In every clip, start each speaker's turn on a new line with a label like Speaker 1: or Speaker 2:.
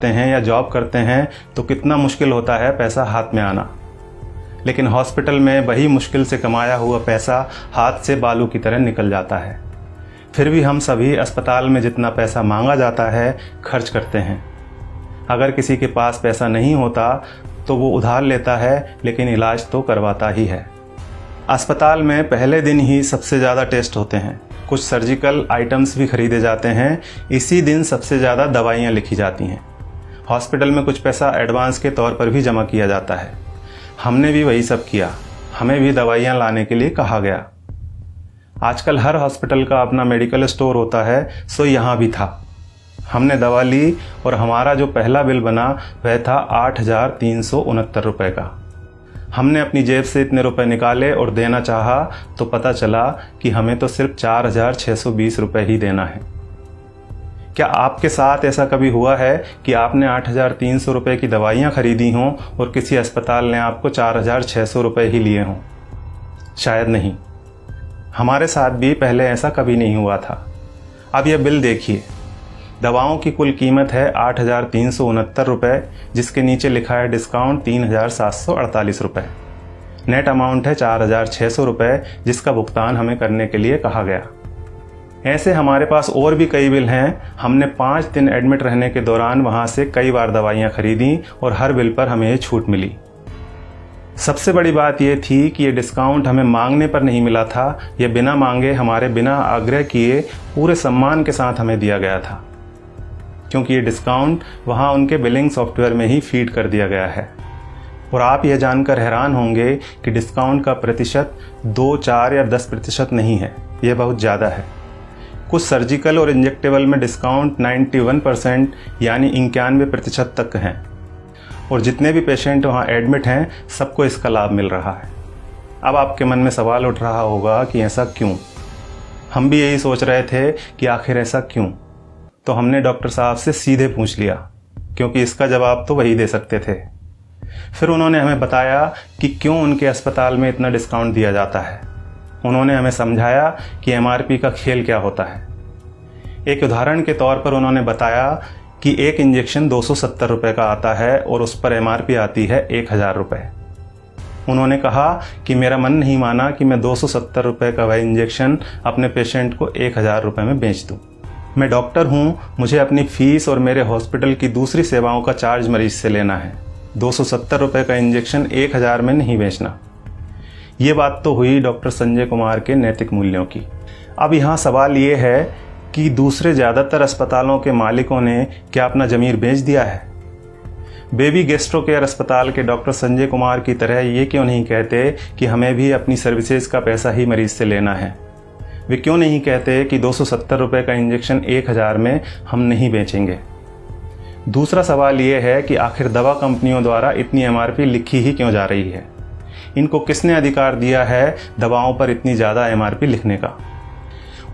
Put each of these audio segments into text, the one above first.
Speaker 1: पढ़ते हैं या जॉब करते हैं तो कितना मुश्किल होता है पैसा हाथ में आना, लेकिन हॉस्पिटल में वही मुश्किल से कमाया हुआ पैसा हाथ से बालू की तरह निकल जाता है। फिर भी हम सभी अस्पताल में जितना पैसा मांगा जाता है खर्च करते हैं। अगर किसी के पास पैसा नहीं होता तो वो उधार लेता है, लेकिन इलाज तो करवाता ही है। अस्पताल में पहले दिन ही सबसे ज़्यादा टेस्ट होते हैं, कुछ सर्जिकल आइटम्स भी खरीदे जाते हैं, इसी दिन सबसे ज़्यादा दवाइयाँ लिखी जाती हैं। हॉस्पिटल में कुछ पैसा एडवांस के तौर पर भी जमा किया जाता है। हमने भी वही सब किया, हमें भी दवाइयाँ लाने के लिए कहा गया। आजकल हर हॉस्पिटल का अपना मेडिकल स्टोर होता है, सो यहाँ भी था। हमने दवा ली और हमारा जो पहला बिल बना वह था 8,369 रुपये का। हमने अपनी जेब से इतने रुपए निकाले और देना चाहा तो पता चला कि हमें तो सिर्फ 4,620 रुपये ही देना है। क्या आपके साथ ऐसा कभी हुआ है कि आपने 8,300 रुपये की दवाइयाँ खरीदी हों और किसी अस्पताल ने आपको 4,600 रुपये ही लिए हों? शायद नहीं। हमारे साथ भी पहले ऐसा कभी नहीं हुआ था। अब यह बिल देखिए, दवाओं की कुल कीमत है 8,369 रुपये, जिसके नीचे लिखा है डिस्काउंट 3,748 रुपये। नेट अमाउंट है 4,600 रुपये, जिसका भुगतान हमें करने के लिए कहा गया। ऐसे हमारे पास और भी कई बिल हैं। हमने 5 दिन एडमिट रहने के दौरान वहाँ से कई बार दवाइयाँ खरीदी और हर बिल पर हमें ये छूट मिली। सबसे बड़ी बात यह थी कि ये डिस्काउंट हमें मांगने पर नहीं मिला था, यह बिना मांगे हमारे बिना आग्रह किए पूरे सम्मान के साथ हमें दिया गया था, क्योंकि ये डिस्काउंट वहाँ उनके बिलिंग सॉफ्टवेयर में ही फीड कर दिया गया है। और आप यह जानकर हैरान होंगे कि डिस्काउंट का प्रतिशत 2, 4 या 10% नहीं है, यह बहुत ज़्यादा है। कुछ सर्जिकल और इंजेक्टेबल में डिस्काउंट 91% यानी 91% तक हैं, और जितने भी पेशेंट वहाँ एडमिट हैं सबको इसका लाभ मिल रहा है। अब आपके मन में सवाल उठ रहा होगा कि ऐसा क्यों? हम भी यही सोच रहे थे कि आखिर ऐसा क्यों। तो हमने डॉक्टर साहब से सीधे पूछ लिया, क्योंकि इसका जवाब तो वही दे सकते थे। फिर उन्होंने हमें बताया कि क्यों उनके अस्पताल में इतना डिस्काउंट दिया जाता है। उन्होंने हमें समझाया कि MRP का खेल क्या होता है। एक उदाहरण के तौर पर उन्होंने बताया कि एक इंजेक्शन 270 रुपये का आता है और उस पर MRP आती है 1,000 रुपये। उन्होंने कहा कि मेरा मन नहीं माना कि मैं 270 रुपये का वह इंजेक्शन अपने पेशेंट को 1,000 रुपये में बेच दूँ। मैं डॉक्टर हूँ, मुझे अपनी फीस और मेरे हॉस्पिटल की दूसरी सेवाओं का चार्ज मरीज से लेना है। 270 रुपये का इंजेक्शन 1,000 में नहीं बेचना। ये बात तो हुई डॉक्टर संजय कुमार के नैतिक मूल्यों की। अब यहाँ सवाल ये है कि दूसरे ज़्यादातर अस्पतालों के मालिकों ने क्या अपना ज़मीर बेच दिया है? बेबी गैस्ट्रो केयर अस्पताल के डॉक्टर संजय कुमार की तरह ये क्यों नहीं कहते कि हमें भी अपनी सर्विसेज का पैसा ही मरीज से लेना है? वे क्यों नहीं कहते कि 270 रुपये का इंजेक्शन 1,000 में हम नहीं बेचेंगे? दूसरा सवाल ये है कि आखिर दवा कंपनियों द्वारा इतनी MRP लिखी ही क्यों जा रही है? इनको किसने अधिकार दिया है दवाओं पर इतनी ज़्यादा MRP लिखने का?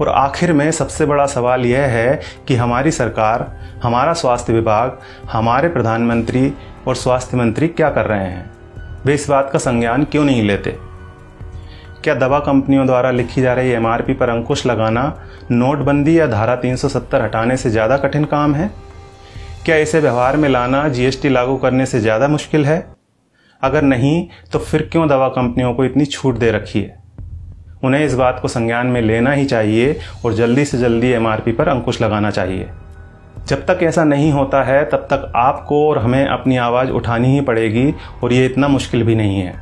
Speaker 1: और आखिर में सबसे बड़ा सवाल यह है कि हमारी सरकार, हमारा स्वास्थ्य विभाग, हमारे प्रधानमंत्री और स्वास्थ्य मंत्री क्या कर रहे हैं? वे इस बात का संज्ञान क्यों नहीं लेते? क्या दवा कंपनियों द्वारा लिखी जा रही MRP पर अंकुश लगाना नोटबंदी या धारा 370 हटाने से ज़्यादा कठिन काम है? क्या इसे व्यवहार में लाना GST लागू करने से ज़्यादा मुश्किल है? अगर नहीं तो फिर क्यों दवा कंपनियों को इतनी छूट दे रखी है? उन्हें इस बात को संज्ञान में लेना ही चाहिए और जल्दी से जल्दी MRP पर अंकुश लगाना चाहिए। जब तक ऐसा नहीं होता है तब तक आपको और हमें अपनी आवाज़ उठानी ही पड़ेगी, और ये इतना मुश्किल भी नहीं है।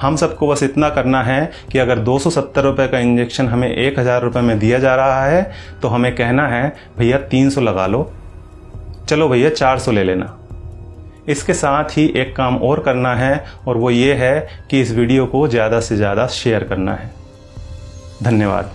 Speaker 1: हम सबको बस इतना करना है कि अगर 270 रुपये का इंजेक्शन हमें 1,000 रुपये में दिया जा रहा है तो हमें कहना है भैया 300 लगा लो, चलो भैया 400 ले लेना। इसके साथ ही एक काम और करना है, और वो ये है कि इस वीडियो को ज़्यादा से ज़्यादा शेयर करना है। धन्यवाद।